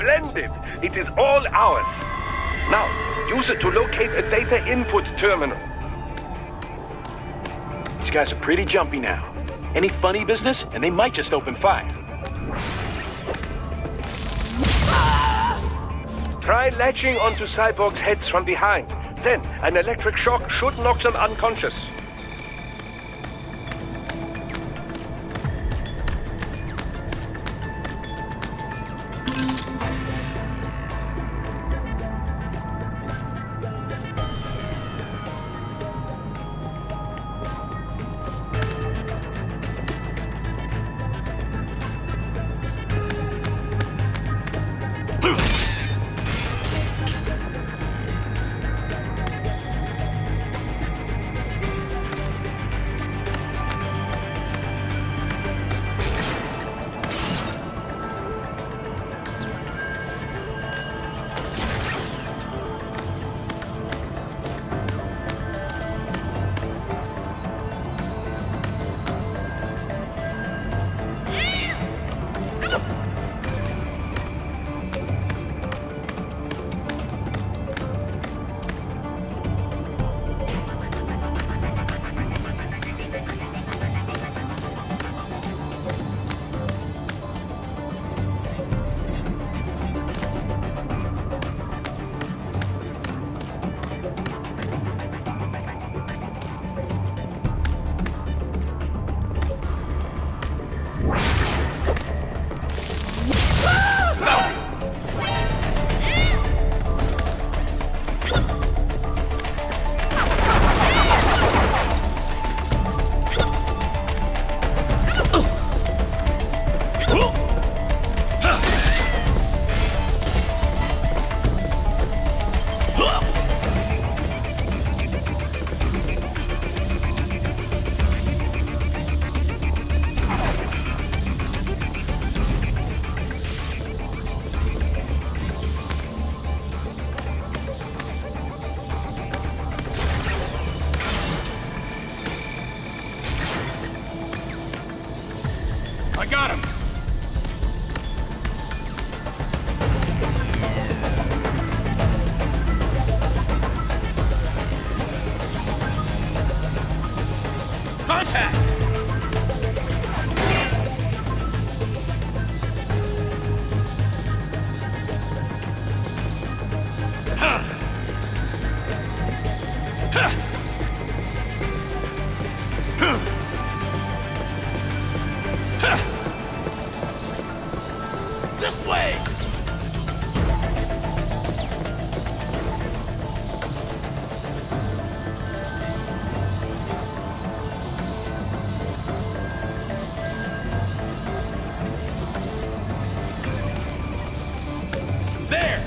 Splendid! It is all ours. Now, use it to locate a data input terminal. These guys are pretty jumpy now. Any funny business, and they might just open fire. Try latching onto cyborgs' heads from behind. Then, an electric shock should knock them unconscious. I got him! Contact! This way! There!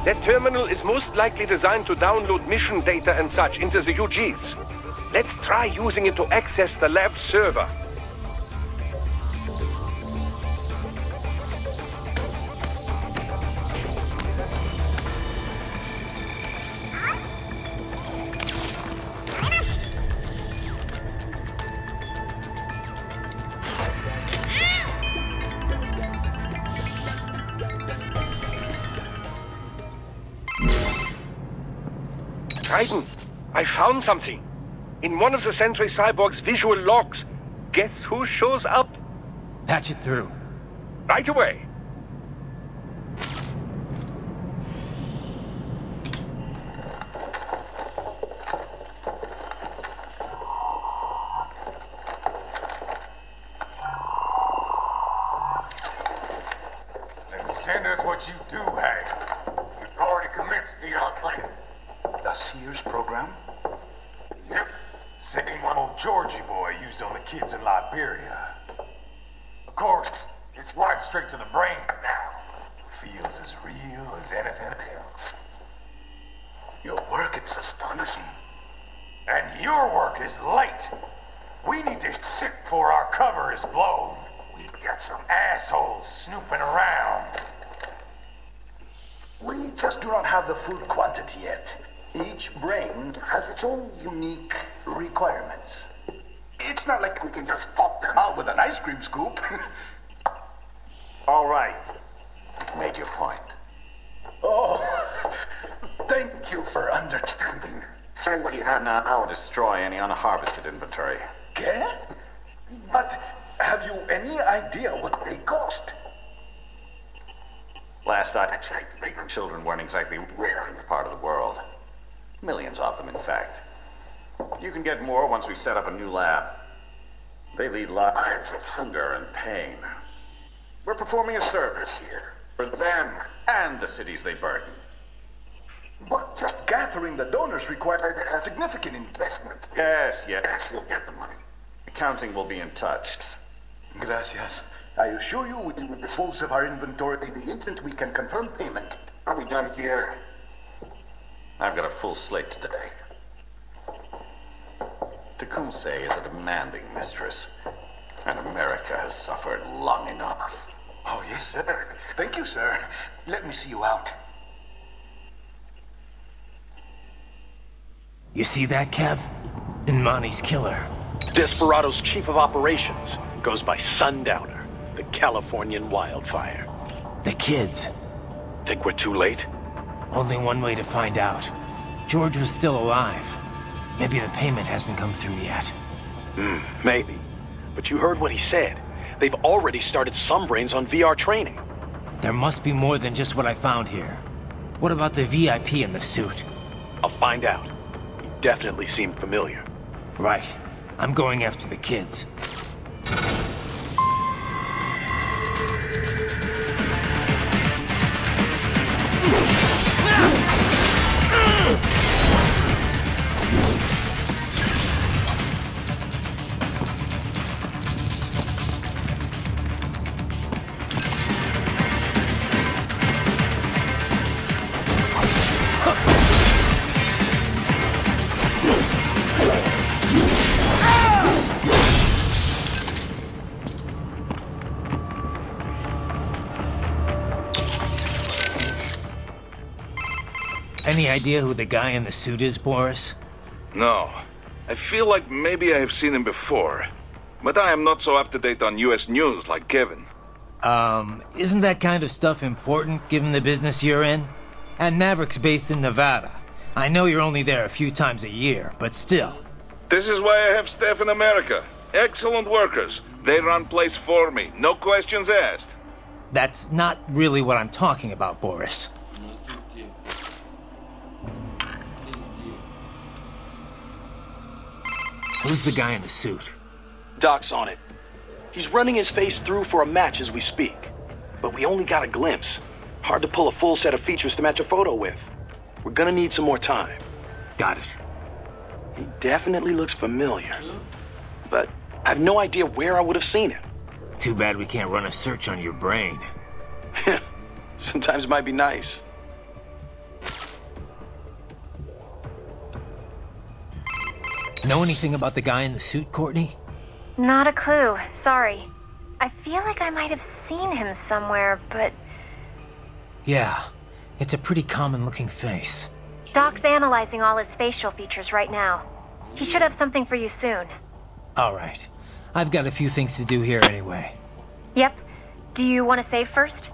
That terminal is most likely designed to download mission data and such into the UGs. Let's try using it to access the lab server. Raiden, I found something. In one of the Sentry Cyborg's visual logs. Guess who shows up? Patch it through. Right away. what you do, Hank. You've already commenced the outplaying. The Sears program? Yep. Same one old Georgie boy used on the kids in Liberia. Of course, it's wired straight to the brain now. Feels as real as anything else. Your work is astonishing. And your work is late. We need to ship before our cover is blown. We've got some assholes snooping around. We just do not have the full quantity yet. Each brain has its own unique requirements. It's not like we can just pop them out with an ice cream scoop. All right. You've made your point. Oh, thank you for understanding. Send what you have now. I'll destroy any unharvested inventory. Okay? But have you any idea what they cost? Last I checked, children weren't exactly rare in the part of the world. Millions of them, in fact. You can get more once we set up a new lab. They lead lives of hunger and pain. We're performing a service here for them and the cities they burden. But just gathering the donors required a significant investment. Yes, you'll get the money. Accounting will be in touch. Gracias. I assure you we will dispose of our inventory the instant we can confirm payment. Are we done here? I've got a full slate today. Tecumseh is a demanding mistress, and America has suffered long enough. Oh, yes, sir. Thank you, sir. Let me see you out. You see that, Kev? Monty's killer. Desperado's chief of operations goes by Sundowner, the Californian wildfire. The kids. Think we're too late? Only one way to find out. George was still alive. Maybe the payment hasn't come through yet. Maybe. But you heard what he said. They've already started some brains on VR training. There must be more than just what I found here. What about the VIP in the suit? I'll find out. He definitely seemed familiar. Right. I'm going after the kids. Any idea who the guy in the suit is, Boris? No. I feel like maybe I have seen him before. But I am not so up-to-date on US news like Kevin. Isn't that kind of stuff important, given the business you're in? And Maverick's based in Nevada. I know you're only there a few times a year, but still. This is why I have staff in America. Excellent workers. They run place for me. No questions asked. That's not really what I'm talking about, Boris. Who's the guy in the suit? Doc's on it. He's running his face through for a match as we speak. But we only got a glimpse. Hard to pull a full set of features to match a photo with. We're gonna need some more time. Got it. He definitely looks familiar. But I have no idea where I would have seen him. Too bad we can't run a search on your brain. Sometimes it might be nice. Know anything about the guy in the suit, Courtney? Not a clue. Sorry. I feel like I might have seen him somewhere, but... Yeah. It's a pretty common-looking face. Doc's analyzing all his facial features right now. He should have something for you soon. All right. I've got a few things to do here anyway. Yep. Do you want to save first?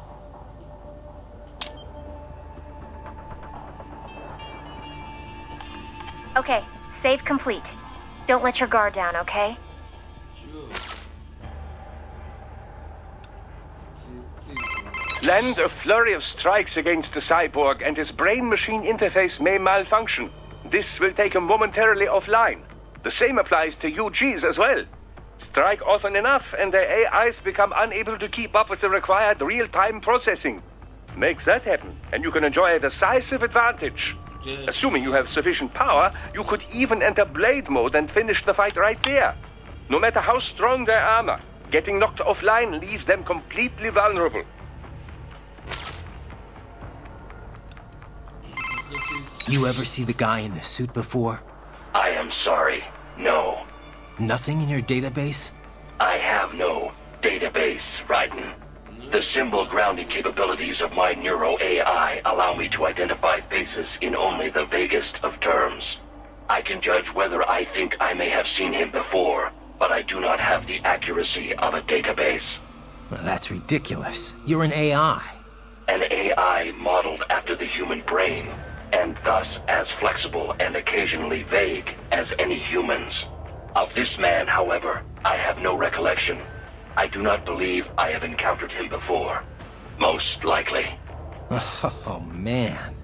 Okay. Save complete. Don't let your guard down, okay? Land a flurry of strikes against the cyborg, and his brain-machine interface may malfunction. This will take him momentarily offline. The same applies to UGs as well. Strike often enough, and their AIs become unable to keep up with the required real-time processing. Make that happen, and you can enjoy a decisive advantage. Assuming you have sufficient power, you could even enter blade mode and finish the fight right there. No matter how strong their armor, getting knocked offline leaves them completely vulnerable. You ever see the guy in the suit before? I am sorry. No. Nothing in your database? I have no database, Raiden. The symbol grounding capabilities of my Neuro AI allow me to identify faces in only the vaguest of terms. I can judge whether I think I may have seen him before, but I do not have the accuracy of a database. Well, that's ridiculous. You're an AI. An AI modeled after the human brain, and thus as flexible and occasionally vague as any humans. Of this man, however, I have no recollection. I do not believe I have encountered him before. Most likely. Oh, man.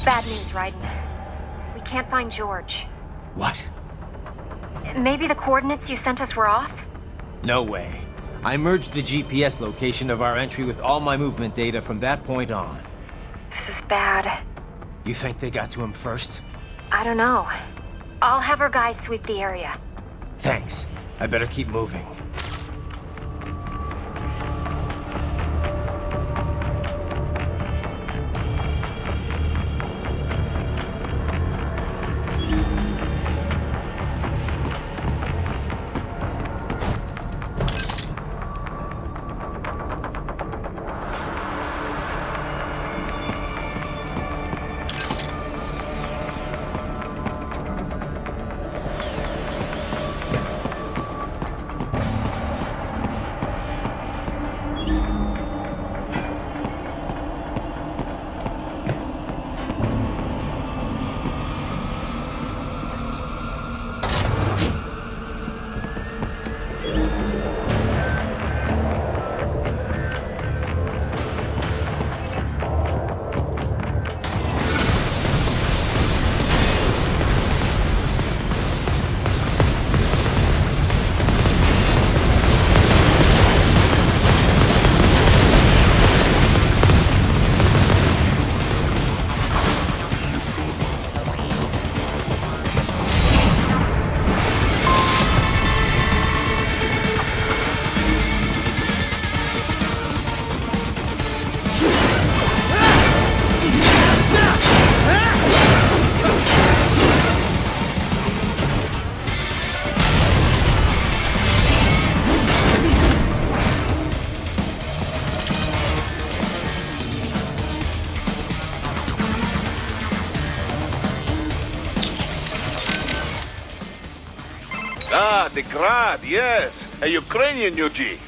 Bad news, Raiden. We can't find George. What? Maybe the coordinates you sent us were off? No way. I merged the GPS location of our entry with all my movement data from that point on. This is bad. You think they got to him first? I don't know. I'll have our guys sweep the area. Thanks. I better keep moving. Ah, the Grad, yes. A Ukrainian UG.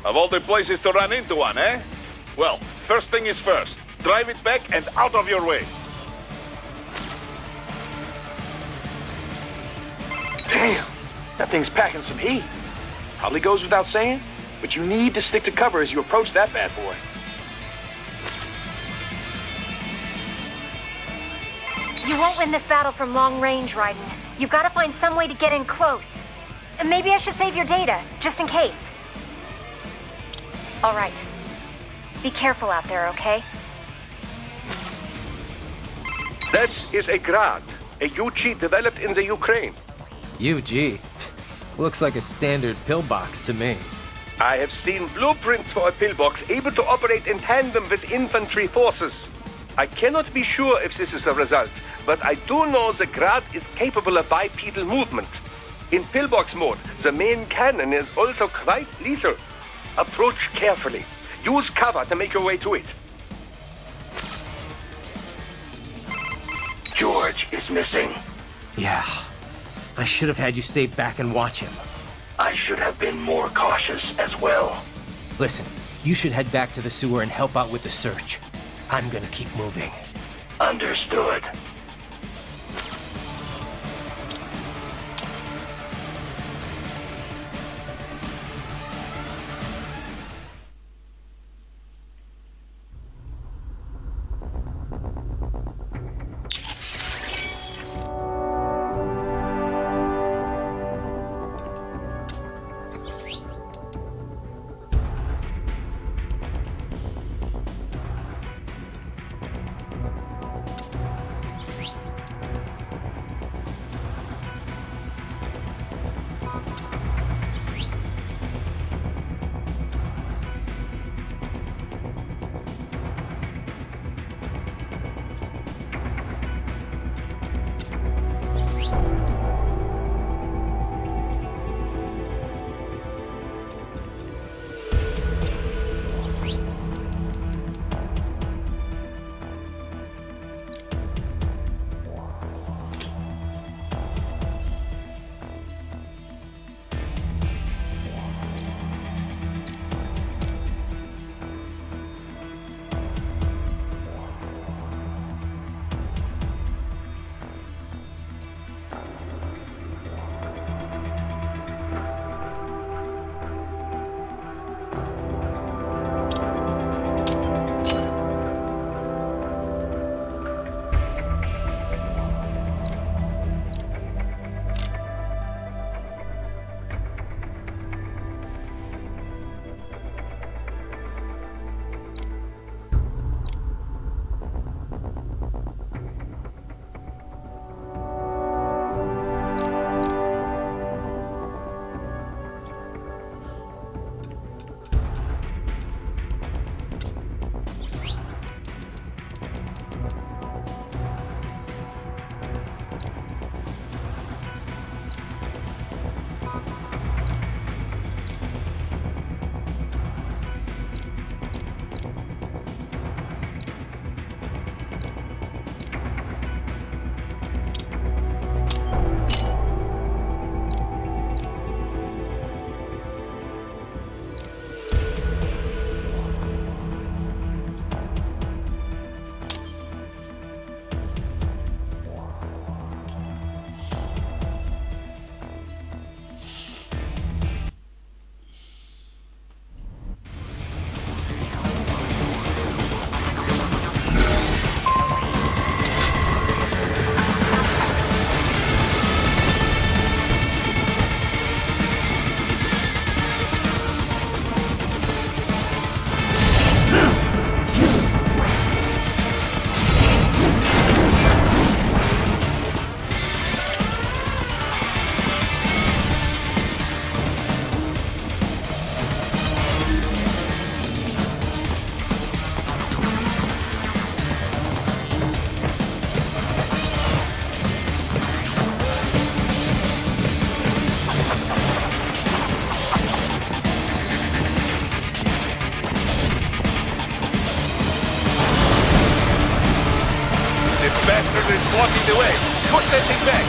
Of all the places to run into one, eh? Well, first thing is first. Drive it back and out of your way. Damn, that thing's packing some heat. Probably goes without saying, but you need to stick to cover as you approach that bad boy. You won't win this battle from long range, Raiden. You've got to find some way to get in close. And maybe I should save your data, just in case. All right. Be careful out there, okay? That is a Grad, a UG developed in the Ukraine. UG? Looks like a standard pillbox to me. I have seen blueprints for a pillbox able to operate in tandem with infantry forces. I cannot be sure if this is a result, but I do know the Grad is capable of bipedal movement. In pillbox mode, the main cannon is also quite lethal. Approach carefully. Use cover to make your way to it. George is missing. Yeah. I should have had you stay back and watch him. I should have been more cautious as well. Listen, you should head back to the sewer and help out with the search. I'm gonna keep moving. Understood. bastard is blocking the way. Push that thing back.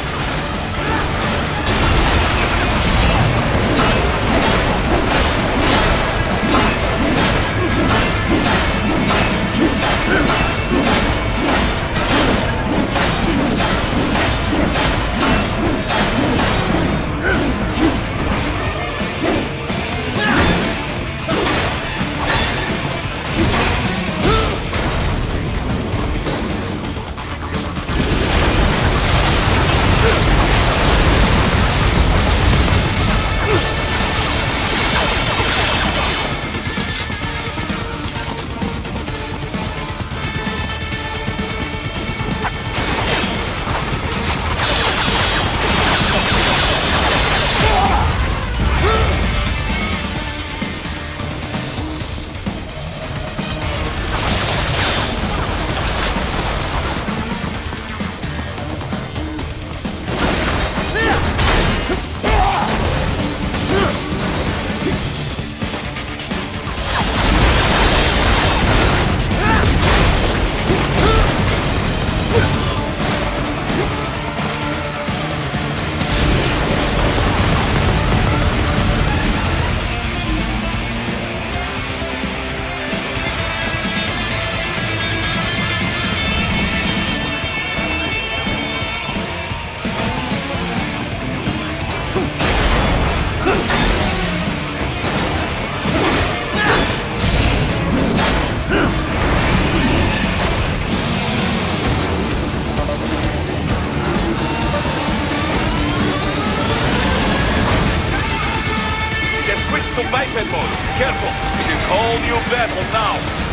Biped mode. Careful. It is whole new battle now.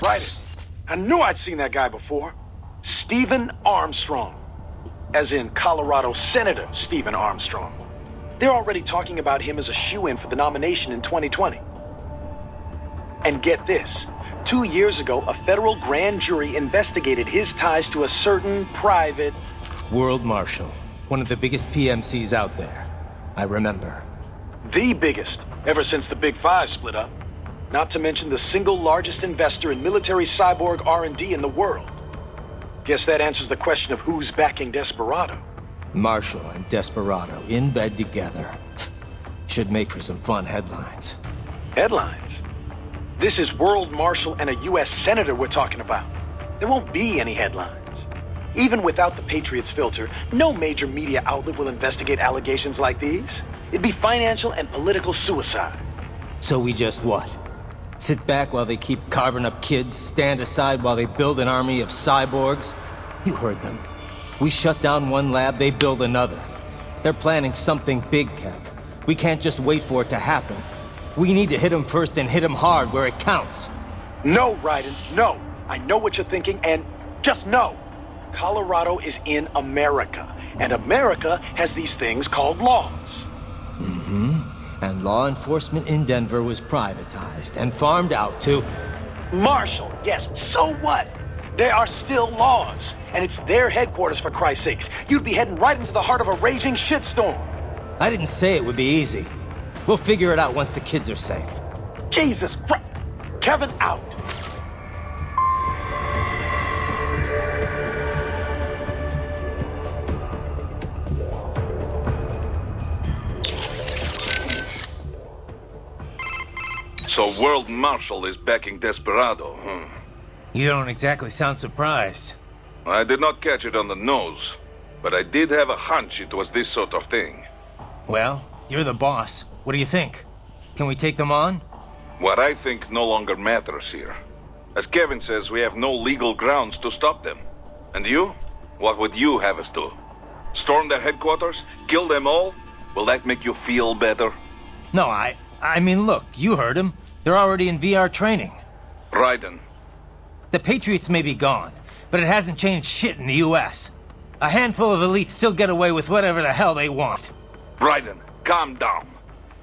Right. I knew I'd seen that guy before. Stephen Armstrong. As in Colorado Senator Stephen Armstrong. They're already talking about him as a shoo-in for the nomination in 2020. And get this. 2 years ago, a federal grand jury investigated his ties to a certain private... World Marshal. One of the biggest PMCs out there. I remember. The biggest, ever since the Big Five split up. Not to mention the single largest investor in military cyborg R&D in the world. Guess that answers the question of who's backing Desperado. Marshall and Desperado in bed together. Should make for some fun headlines. Headlines? This is World Marshal and a U.S. Senator we're talking about. There won't be any headlines. Even without the Patriots filter, no major media outlet will investigate allegations like these. It'd be financial and political suicide. So we just what? Sit back while they keep carving up kids, stand aside while they build an army of cyborgs? You heard them. We shut down one lab, they build another. They're planning something big, Kev. We can't just wait for it to happen. We need to hit them first and hit them hard where it counts. No, Raiden, no. I know what you're thinking, and just no. Colorado is in America, and America has these things called laws. Mm-hmm. And law enforcement in Denver was privatized and farmed out to... Marshall, yes, so what? There are still laws, and it's their headquarters, for Christ's sakes. You'd be heading right into the heart of a raging shitstorm. I didn't say it would be easy. We'll figure it out once the kids are safe. Jesus Christ! Kevin, out! So World Marshal is backing Desperado, huh? You don't exactly sound surprised. I did not catch it on the nose, but I did have a hunch it was this sort of thing. Well, you're the boss. What do you think? Can we take them on? What I think no longer matters here. As Kevin says, we have no legal grounds to stop them. And you? What would you have us do? Storm their headquarters? Kill them all? Will that make you feel better? No, I mean, look, you heard him. They're already in VR training. Raiden. The Patriots may be gone, but it hasn't changed shit in the U.S. A handful of elites still get away with whatever the hell they want. Raiden, calm down.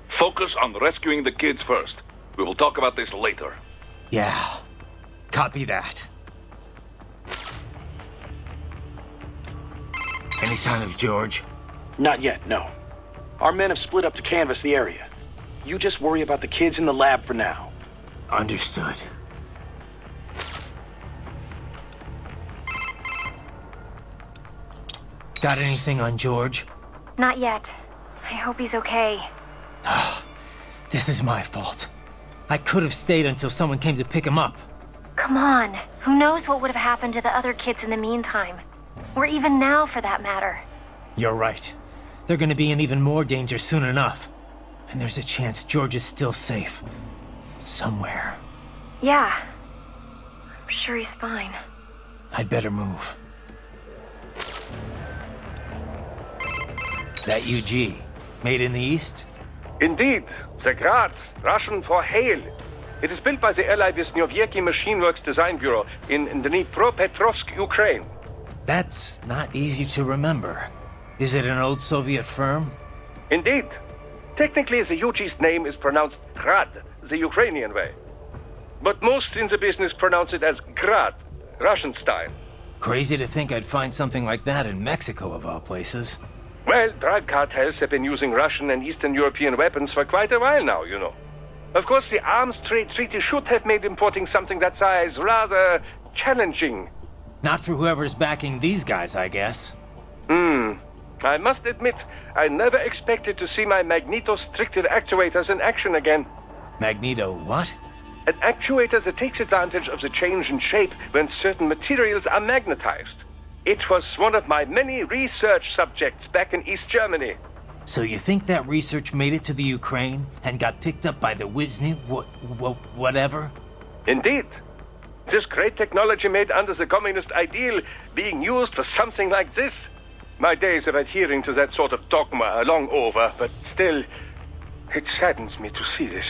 Focus on rescuing the kids first. We will talk about this later. Yeah, copy that. Any sign of George? Not yet, no. Our men have split up to canvass the area. You just worry about the kids in the lab for now. Understood. Got anything on George? Not yet. I hope he's okay. This is my fault. I could have stayed until someone came to pick him up. Come on. Who knows what would have happened to the other kids in the meantime? Or even now, for that matter. You're right. They're gonna be in even more danger soon enough. And there's a chance George is still safe. Somewhere. Yeah. I'm sure he's fine. I'd better move. That UG, made in the East? Indeed. The Grad, Russian for hail. It is built by the Allied Wisniewski Machine Works Design Bureau in Dnipropetrovsk, Ukraine. That's not easy to remember. Is it an old Soviet firm? Indeed. Technically, the UG's name is pronounced Grad, the Ukrainian way. But most in the business pronounce it as Grad, Russian style. Crazy to think I'd find something like that in Mexico, of all places. Well, drug cartels have been using Russian and Eastern European weapons for quite a while now, you know. Of course, the Arms Trade Treaty should have made importing something that size rather challenging. Not for whoever's backing these guys, I guess. I must admit, I never expected to see my magneto-stricted actuators in action again. Magneto what? An actuator that takes advantage of the change in shape when certain materials are magnetized. It was one of my many research subjects back in East Germany. So you think that research made it to the Ukraine and got picked up by the whatever? Indeed. This great technology made under the communist ideal being used for something like this. My days of adhering to that sort of dogma are long over, but still, it saddens me to see this.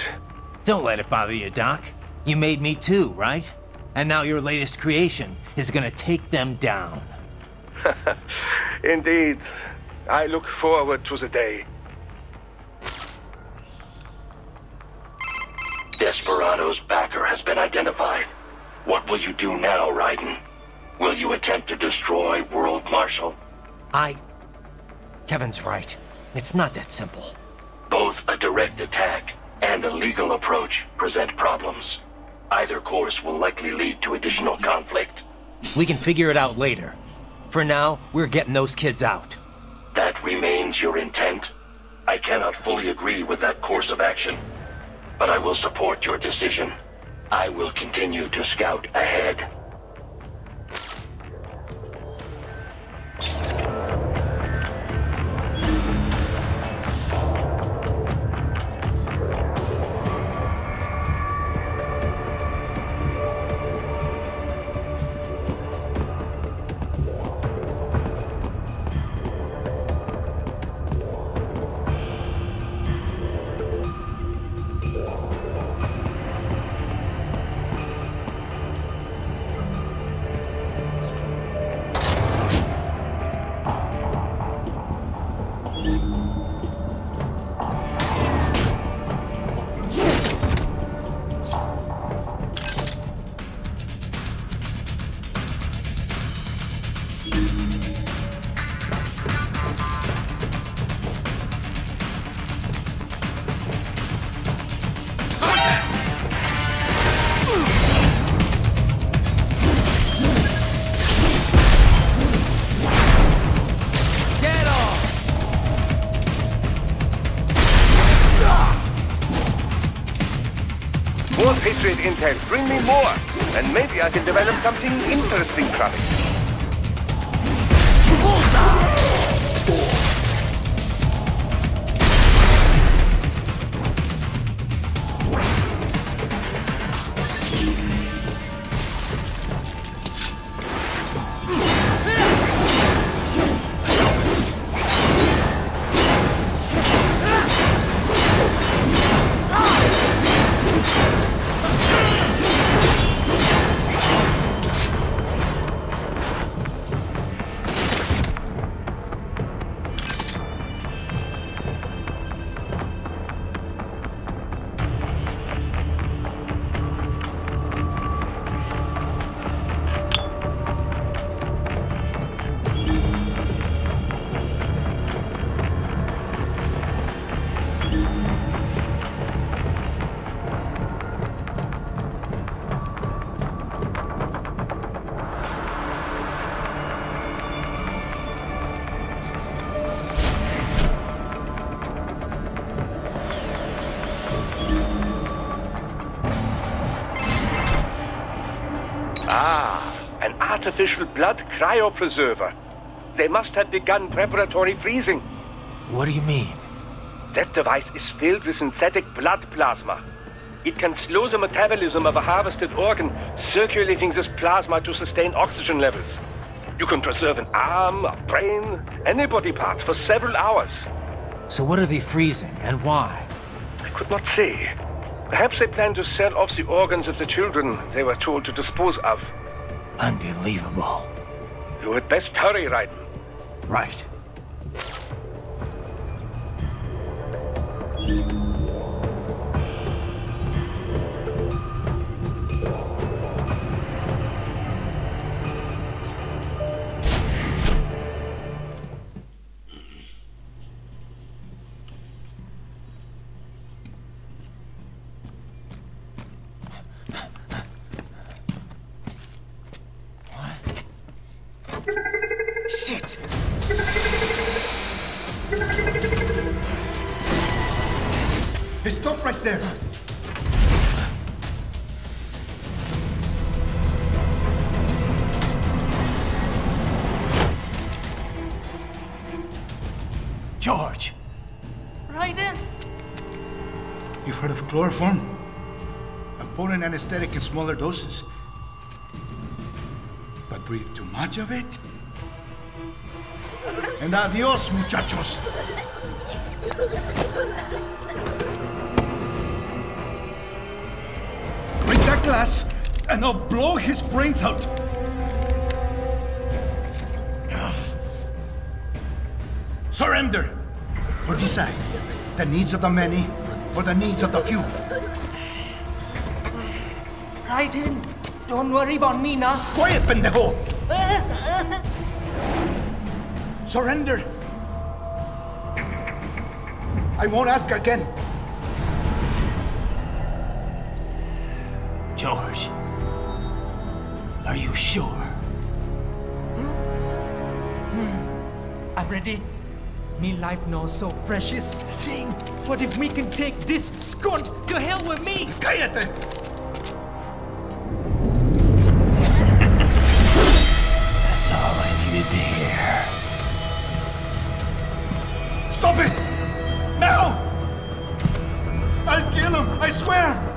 Don't let it bother you, Doc. You made me too, right? And now your latest creation is gonna take them down. Indeed. I look forward to the day. Desperado's backer has been identified. What will you do now, Raiden? Will you attempt to destroy World Marshal? Kevin's right. It's not that simple. Both a direct attack and a legal approach present problems. Either course will likely lead to additional conflict. We can figure it out later. For now, we're getting those kids out. That remains your intent? I cannot fully agree with that course of action, but I will support your decision. I will continue to scout ahead. More Patriot intel. Bring me more. And maybe I can develop something interesting from it. An artificial blood cryopreserver. They must have begun preparatory freezing. What do you mean? That device is filled with synthetic blood plasma. It can slow the metabolism of a harvested organ, circulating this plasma to sustain oxygen levels. You can preserve an arm, a brain, any body part for several hours. So what are they freezing, and why? I could not say. Perhaps they plan to sell off the organs of the children they were told to dispose of. Unbelievable. You had best hurry, Raiden. Right. Shit! Hey, stop right there! George! Raiden! You've heard of chloroform? A potent anesthetic in smaller doses. But breathe too much of it? And adios, muchachos! Drink that glass and I'll blow his brains out. Surrender, or decide the needs of the many or the needs of the few. Raiden, don't worry about me now. Quiet, pendejo! Surrender. I won't ask again. George, are you sure? I'm ready. Me life now so precious. Thing. What if we can take this skunt to hell with me? Cállate! That's all I needed to hear. Stop it! Now! I'll kill him, I swear!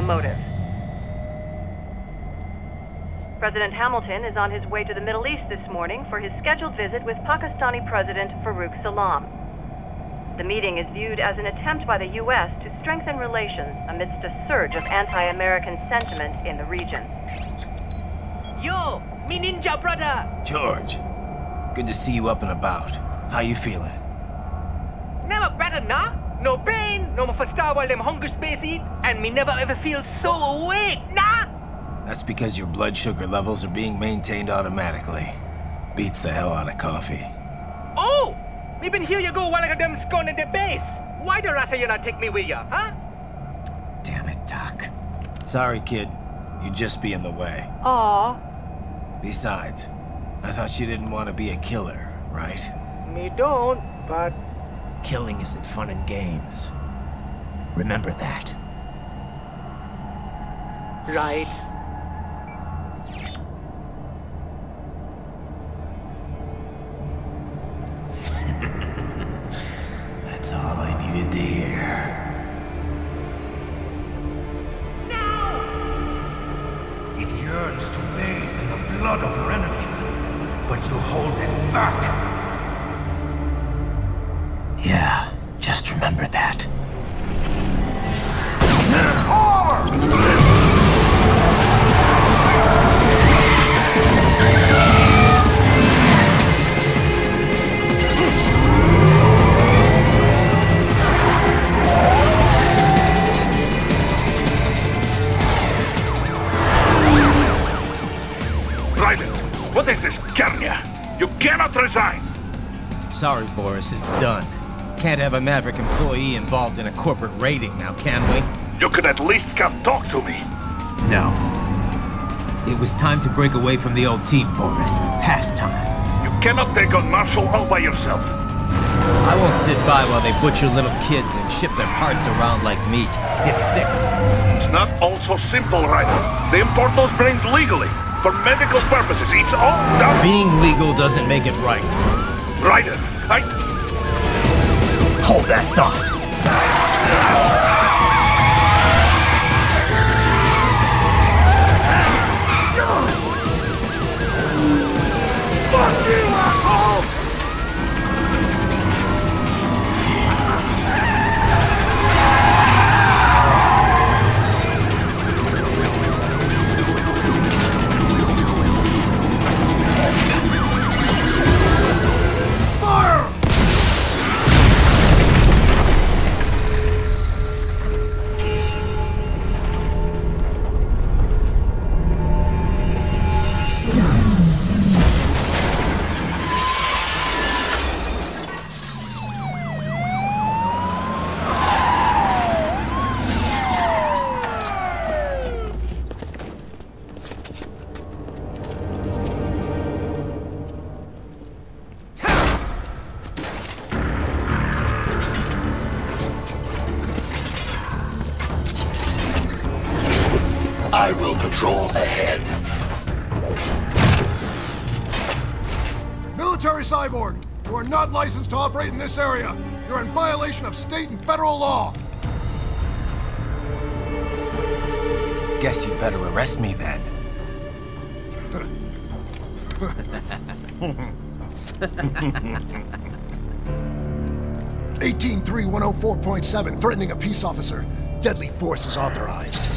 motive. President Hamilton is on his way to the Middle East this morning for his scheduled visit with Pakistani President Farouk Salam. The meeting is viewed as an attempt by the U.S. to strengthen relations amidst a surge of anti-American sentiment in the region. Yo, me ninja brother! George, good to see you up and about. How you feeling? Never better, nah? No pain, no more star while them hunger space eat, and me never ever feel so awake, nah? That's because your blood sugar levels are being maintained automatically. Beats the hell out of coffee. Oh! Me been here you go while I got them scone at the base. Why the rasta you not take me with ya, huh? Damn it, Doc. Sorry, kid. You'd just be in the way. Aw. Besides, I thought you didn't want to be a killer, right? Me don't, but... Killing isn't fun and games. Remember that. Right. That's all I needed to hear. It yearns to bathe in the blood of your enemies, but you hold it back. Yeah, just remember that. What is this, Kenya? You cannot resign! Sorry, Boris, it's done. Can't have a Maverick employee involved in a corporate raiding now, can we? You could at least come talk to me. No. It was time to break away from the old team, Boris. Past time. You cannot take on Marshall all by yourself. I won't sit by while they butcher little kids and ship their parts around like meat. It's sick. It's not all so simple, Ryder. They import those brains legally. For medical purposes, it's all done. Being legal doesn't make it right. Ryder, Hold that thought. Fuck you, asshole! I will patrol ahead. Military cyborg, you are not licensed to operate in this area. You're in violation of state and federal law. Guess you better arrest me then. 183-104.7, threatening a peace officer. Deadly force is authorized.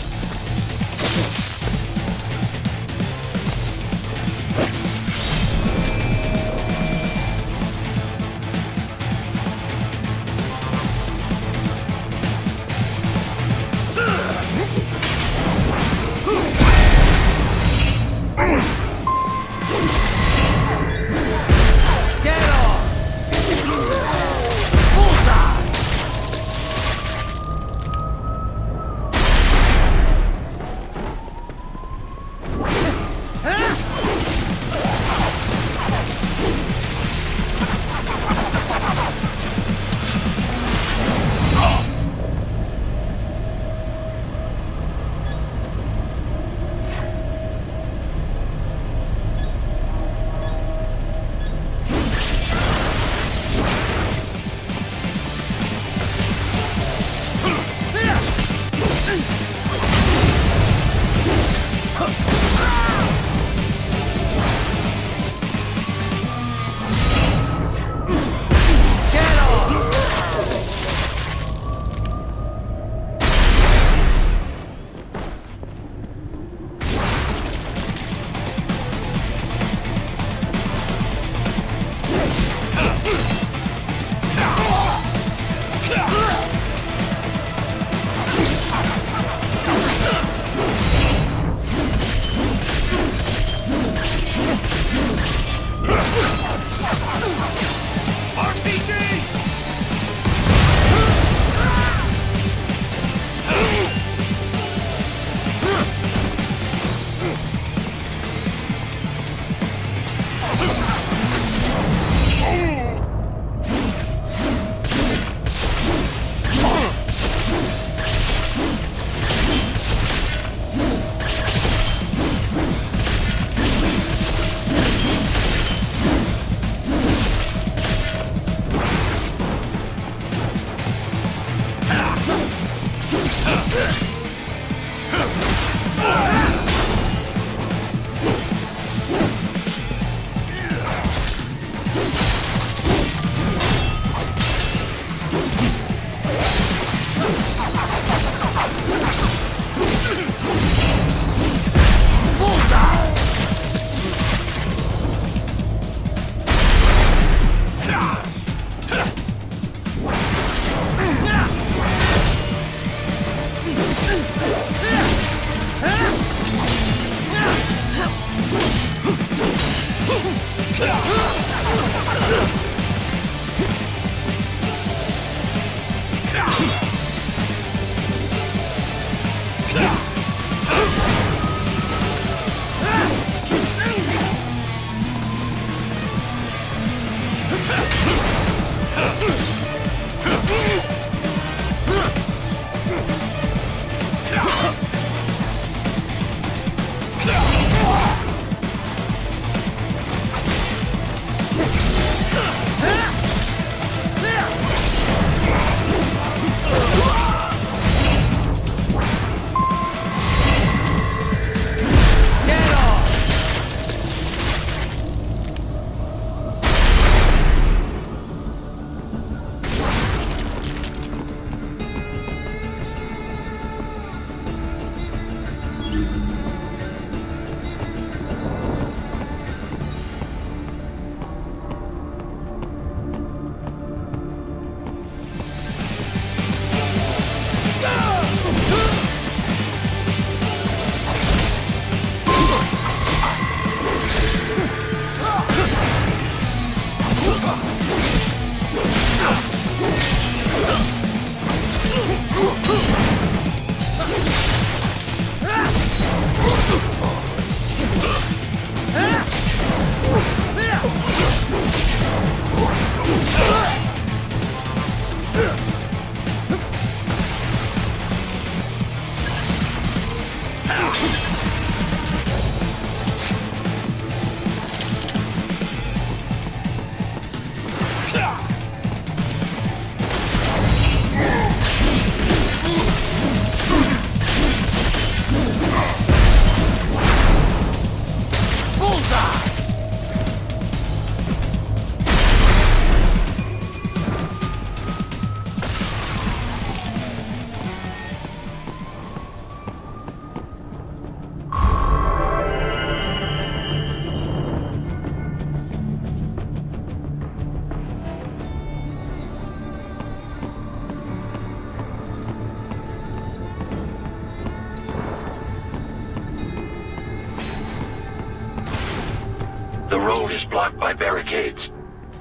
The road is blocked by barricades.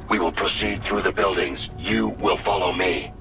We will proceed through the buildings. You will follow me.